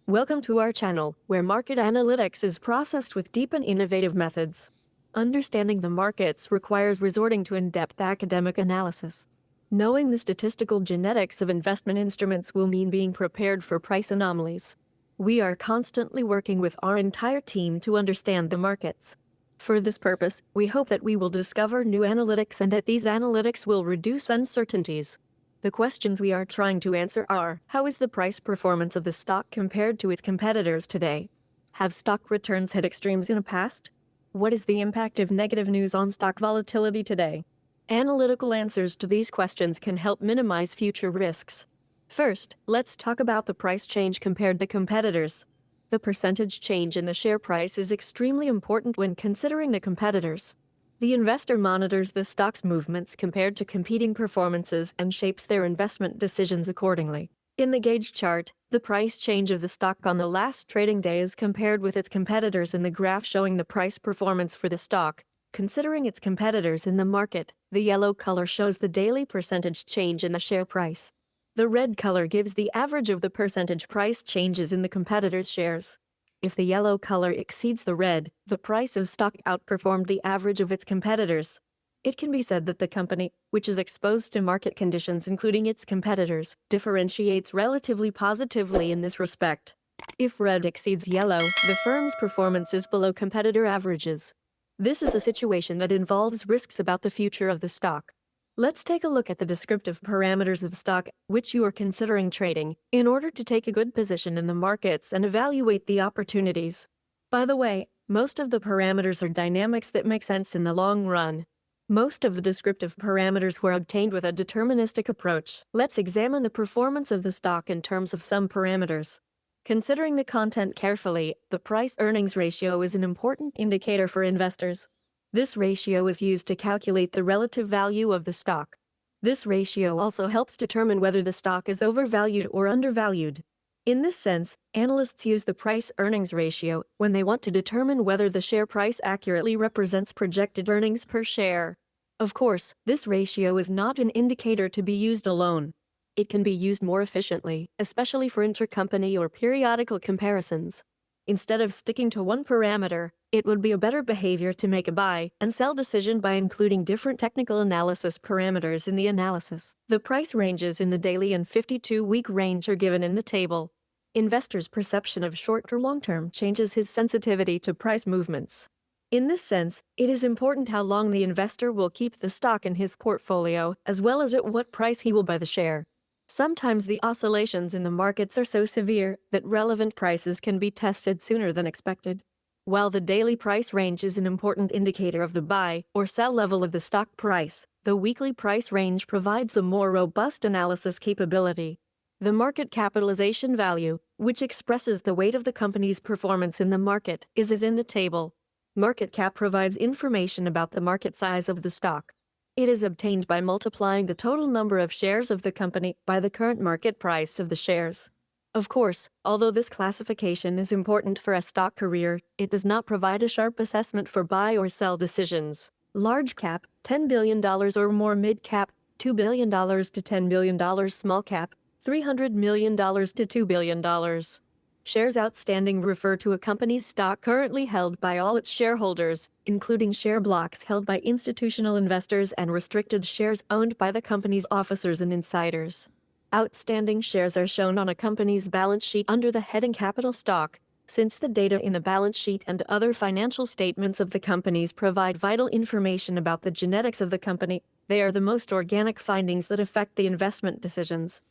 Welcome to our channel, where market analytics is processed with deep and innovative methods. Understanding the markets requires resorting to in-depth academic analysis. Knowing the statistical genetics of investment instruments will mean being prepared for price anomalies. We are constantly working with our entire team to understand the markets. For this purpose, we hope that we will discover new analytics and that these analytics will reduce uncertainties. The questions we are trying to answer are: how is the price performance of the stock compared to its competitors today? Have stock returns hit extremes in the past? What is the impact of negative news on stock volatility today? Analytical answers to these questions can help minimize future risks. First, let's talk about the price change compared to competitors. The percentage change in the share price is extremely important when considering the competitors. The investor monitors the stock's movements compared to competing performances and shapes their investment decisions accordingly. In the gauge chart, the price change of the stock on the last trading day is compared with its competitors in the graph showing the price performance for the stock, considering its competitors in the market. The yellow color shows the daily percentage change in the share price. The red color gives the average of the percentage price changes in the competitors' shares. If the yellow color exceeds the red, the price of stock outperformed the average of its competitors. It can be said that the company, which is exposed to market conditions including its competitors, differentiates relatively positively in this respect. If red exceeds yellow, the firm's performance is below competitor averages. This is a situation that involves risks about the future of the stock. Let's take a look at the descriptive parameters of stock which you are considering trading in order to take a good position in the markets and evaluate the opportunities. By the way, most of the parameters are dynamics that make sense in the long run. Most of the descriptive parameters were obtained with a deterministic approach. Let's examine the performance of the stock in terms of some parameters. Considering the content carefully, the price-earnings ratio is an important indicator for investors. This ratio is used to calculate the relative value of the stock. This ratio also helps determine whether the stock is overvalued or undervalued. In this sense, analysts use the price-earnings ratio when they want to determine whether the share price accurately represents projected earnings per share. Of course, this ratio is not an indicator to be used alone. It can be used more efficiently, especially for intercompany or periodical comparisons. Instead of sticking to one parameter, it would be a better behavior to make a buy and sell decision by including different technical analysis parameters in the analysis. The price ranges in the daily and 52-week range are given in the table. Investors' perception of short or long-term changes his sensitivity to price movements. In this sense, it is important how long the investor will keep the stock in his portfolio, as well as at what price he will buy the share. Sometimes the oscillations in the markets are so severe that relevant prices can be tested sooner than expected. While the daily price range is an important indicator of the buy or sell level of the stock price, the weekly price range provides a more robust analysis capability. The market capitalization value, which expresses the weight of the company's performance in the market, is as in the table. Market cap provides information about the market size of the stock. It is obtained by multiplying the total number of shares of the company by the current market price of the shares. Of course, although this classification is important for a stock career, it does not provide a sharp assessment for buy or sell decisions. Large cap, $10 billion or more, mid cap, $2 billion to $10 billion, small cap, $300 million to $2 billion. Shares outstanding refer to a company's stock currently held by all its shareholders, including share blocks held by institutional investors and restricted shares owned by the company's officers and insiders. Outstanding shares are shown on a company's balance sheet under the heading Capital Stock. Since the data in the balance sheet and other financial statements of the companies provide vital information about the genetics of the company, they are the most organic findings that affect the investment decisions.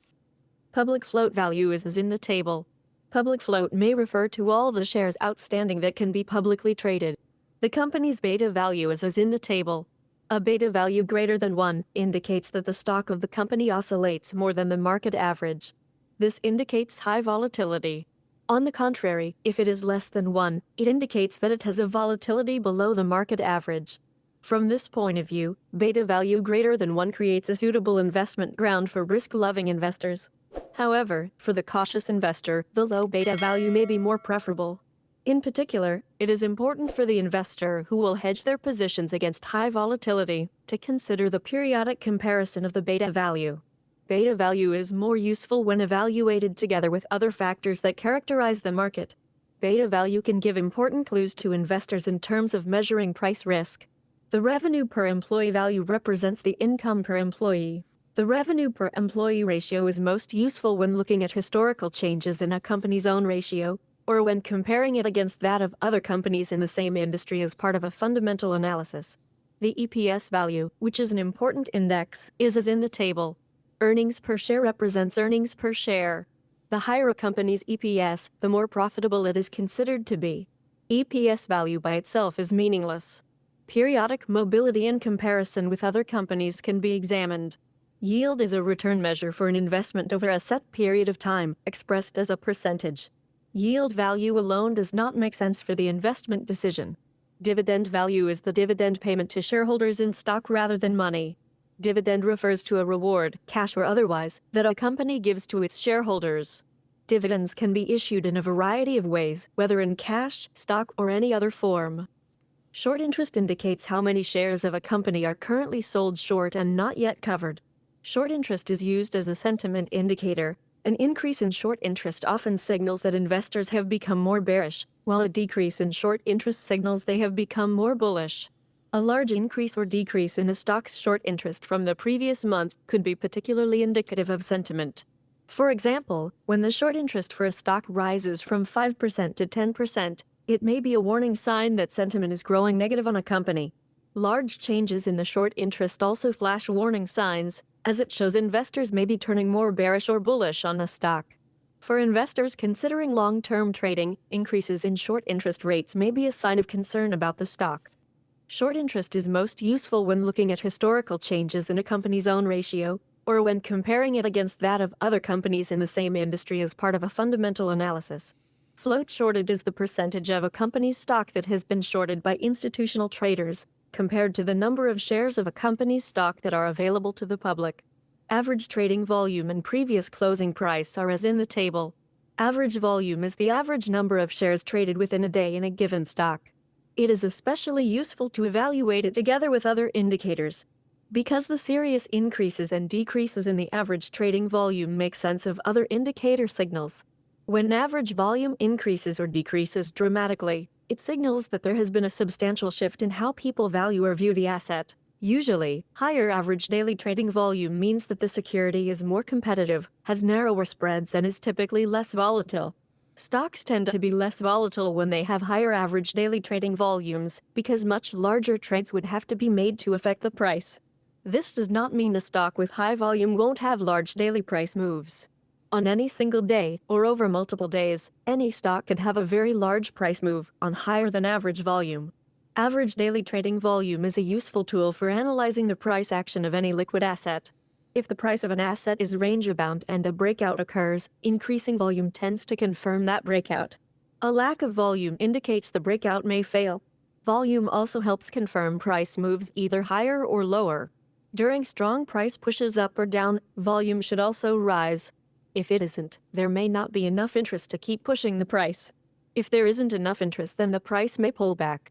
Public float value is as in the table. Public float may refer to all the shares outstanding that can be publicly traded. The company's beta value is as in the table. A beta value greater than 1 indicates that the stock of the company oscillates more than the market average. This indicates high volatility. On the contrary, if it is less than 1, it indicates that it has a volatility below the market average. From this point of view, beta value greater than 1 creates a suitable investment ground for risk-loving investors. However, for the cautious investor, the low beta value may be more preferable. In particular, it is important for the investor who will hedge their positions against high volatility to consider the periodic comparison of the beta value. Beta value is more useful when evaluated together with other factors that characterize the market. Beta value can give important clues to investors in terms of measuring price risk. The revenue per employee value represents the income per employee. The revenue per employee ratio is most useful when looking at historical changes in a company's own ratio, or when comparing it against that of other companies in the same industry as part of a fundamental analysis. The EPS value, which is an important index, is as in the table. Earnings per share represents earnings per share. The higher a company's EPS, the more profitable it is considered to be. EPS value by itself is meaningless. Periodic mobility in comparison with other companies can be examined. Yield is a return measure for an investment over a set period of time, expressed as a percentage. Yield value alone does not make sense for the investment decision. Dividend value is the dividend payment to shareholders in stock rather than money. Dividend refers to a reward, cash or otherwise, that a company gives to its shareholders. Dividends can be issued in a variety of ways, whether in cash, stock, or any other form. Short interest indicates how many shares of a company are currently sold short and not yet covered. Short interest is used as a sentiment indicator. An increase in short interest often signals that investors have become more bearish, while a decrease in short interest signals they have become more bullish. A large increase or decrease in a stock's short interest from the previous month could be particularly indicative of sentiment. For example, when the short interest for a stock rises from 5% to 10%, it may be a warning sign that sentiment is growing negative on a company. Large changes in the short interest also flash warning signs, as it shows investors may be turning more bearish or bullish on a stock. For investors considering long-term trading, increases in short interest rates may be a sign of concern about the stock. Short interest is most useful when looking at historical changes in a company's own ratio, or when comparing it against that of other companies in the same industry as part of a fundamental analysis. Float shorted is the percentage of a company's stock that has been shorted by institutional traders, compared to the number of shares of a company's stock that are available to the public. Average trading volume and previous closing price are as in the table. Average volume is the average number of shares traded within a day in a given stock. It is especially useful to evaluate it together with other indicators, because the serious increases and decreases in the average trading volume make sense of other indicator signals. When average volume increases or decreases dramatically, it signals that there has been a substantial shift in how people value or view the asset. Usually, higher average daily trading volume means that the security is more competitive, has narrower spreads, and is typically less volatile. Stocks tend to be less volatile when they have higher average daily trading volumes, because much larger trades would have to be made to affect the price. This does not mean a stock with high volume won't have large daily price moves. On any single day, or over multiple days, any stock could have a very large price move on higher than average volume. Average daily trading volume is a useful tool for analyzing the price action of any liquid asset. If the price of an asset is range-bound and a breakout occurs, increasing volume tends to confirm that breakout. A lack of volume indicates the breakout may fail. Volume also helps confirm price moves either higher or lower. During strong price pushes up or down, volume should also rise. If it isn't, there may not be enough interest to keep pushing the price. If there isn't enough interest, then the price may pull back.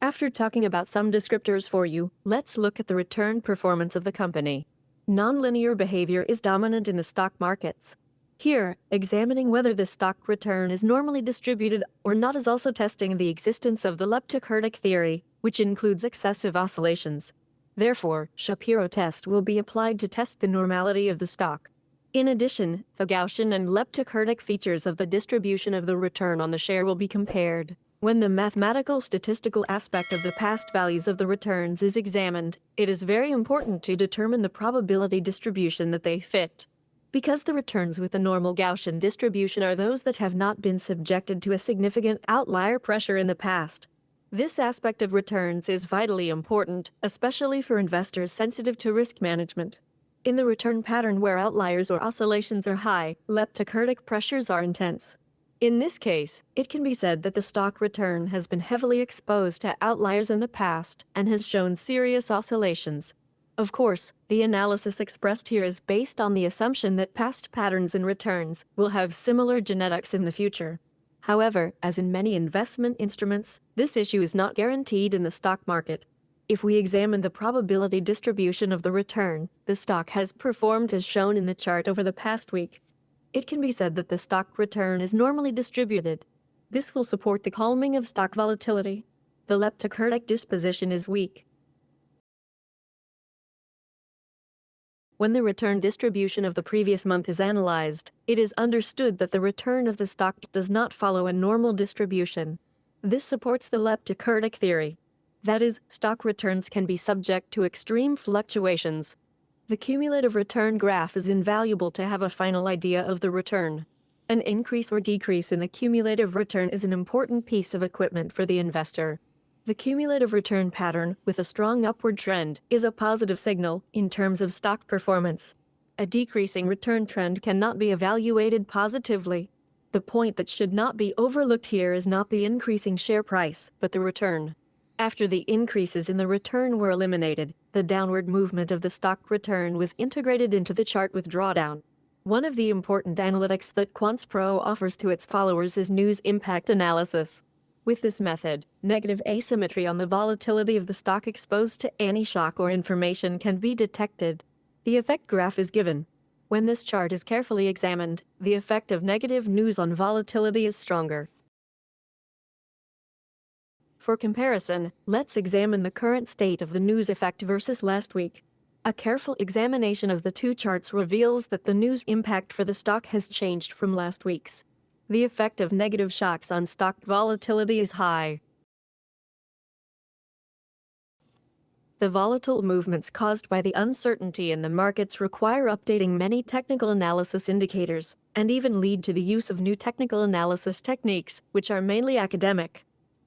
After talking about some descriptors for you, let's look at the return performance of the company. Nonlinear behavior is dominant in the stock markets. Here, examining whether the stock return is normally distributed or not is also testing the existence of the leptokurtic theory, which includes excessive oscillations. Therefore, Shapiro test will be applied to test the normality of the stock. In addition, the Gaussian and leptokurtic features of the distribution of the return on the share will be compared. When the mathematical statistical aspect of the past values of the returns is examined, it is very important to determine the probability distribution that they fit. Because the returns with the normal Gaussian distribution are those that have not been subjected to a significant outlier pressure in the past. This aspect of returns is vitally important, especially for investors sensitive to risk management. In the return pattern where outliers or oscillations are high, leptokurtic pressures are intense. In this case, it can be said that the stock return has been heavily exposed to outliers in the past and has shown serious oscillations. Of course, the analysis expressed here is based on the assumption that past patterns and returns will have similar genetics in the future. However, as in many investment instruments, this issue is not guaranteed in the stock market. If we examine the probability distribution of the return, the stock has performed as shown in the chart over the past week. It can be said that the stock return is normally distributed. This will support the calming of stock volatility. The leptocurtic disposition is weak. When the return distribution of the previous month is analyzed, it is understood that the return of the stock does not follow a normal distribution. This supports the leptocurtic theory. That is, stock returns can be subject to extreme fluctuations. The cumulative return graph is invaluable to have a final idea of the return. An increase or decrease in the cumulative return is an important piece of equipment for the investor. The cumulative return pattern, with a strong upward trend, is a positive signal in terms of stock performance. A decreasing return trend cannot be evaluated positively. The point that should not be overlooked here is not the increasing share price, but the return. After the increases in the return were eliminated, the downward movement of the stock return was integrated into the chart with drawdown. One of the important analytics that Quants Pro offers to its followers is news impact analysis. With this method, negative asymmetry on the volatility of the stock exposed to any shock or information can be detected. The effect graph is given. When this chart is carefully examined, the effect of negative news on volatility is stronger. For comparison, let's examine the current state of the news effect versus last week. A careful examination of the two charts reveals that the news impact for the stock has changed from last week's. The effect of negative shocks on stock volatility is high. The volatile movements caused by the uncertainty in the markets require updating many technical analysis indicators, and even lead to the use of new technical analysis techniques, which are mainly academic.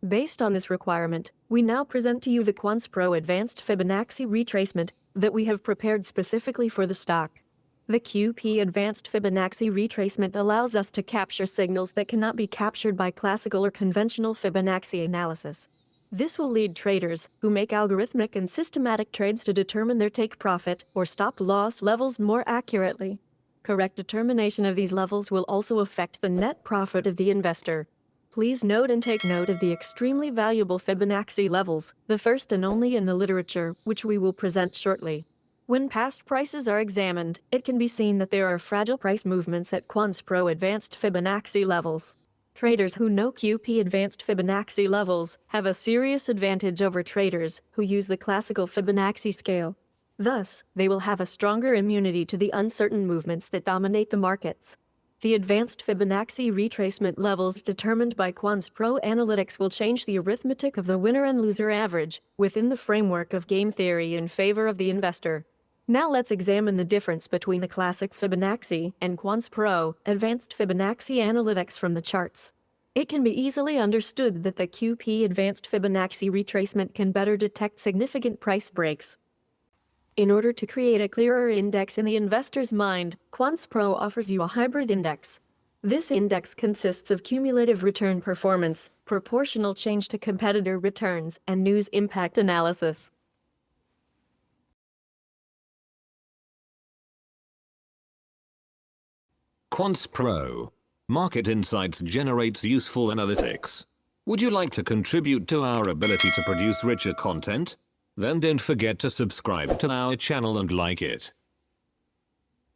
Based on this requirement, we now present to you the Quants Pro Advanced Fibonacci Retracement that we have prepared specifically for the stock. The QP Advanced Fibonacci Retracement allows us to capture signals that cannot be captured by classical or conventional Fibonacci analysis. This will lead traders who make algorithmic and systematic trades to determine their take profit or stop loss levels more accurately. Correct determination of these levels will also affect the net profit of the investor. Please note and take note of the extremely valuable Fibonacci levels, the first and only in the literature, which we will present shortly. When past prices are examined, it can be seen that there are fragile price movements at Quants Pro Advanced Fibonacci levels. Traders who know QP Advanced Fibonacci levels have a serious advantage over traders who use the classical Fibonacci scale. Thus, they will have a stronger immunity to the uncertain movements that dominate the markets. The advanced Fibonacci retracement levels determined by Quants Pro Analytics will change the arithmetic of the winner and loser average within the framework of game theory in favor of the investor. Now let's examine the difference between the classic Fibonacci and Quants Pro Advanced Fibonacci Analytics from the charts. It can be easily understood that the QP Advanced Fibonacci retracement can better detect significant price breaks. In order to create a clearer index in the investor's mind, Quants Pro offers you a hybrid index. This index consists of cumulative return performance, proportional change to competitor returns, and news impact analysis. Quants Pro. Market Insights generates useful analytics. Would you like to contribute to our ability to produce richer content? Then don't forget to subscribe to our channel and like it.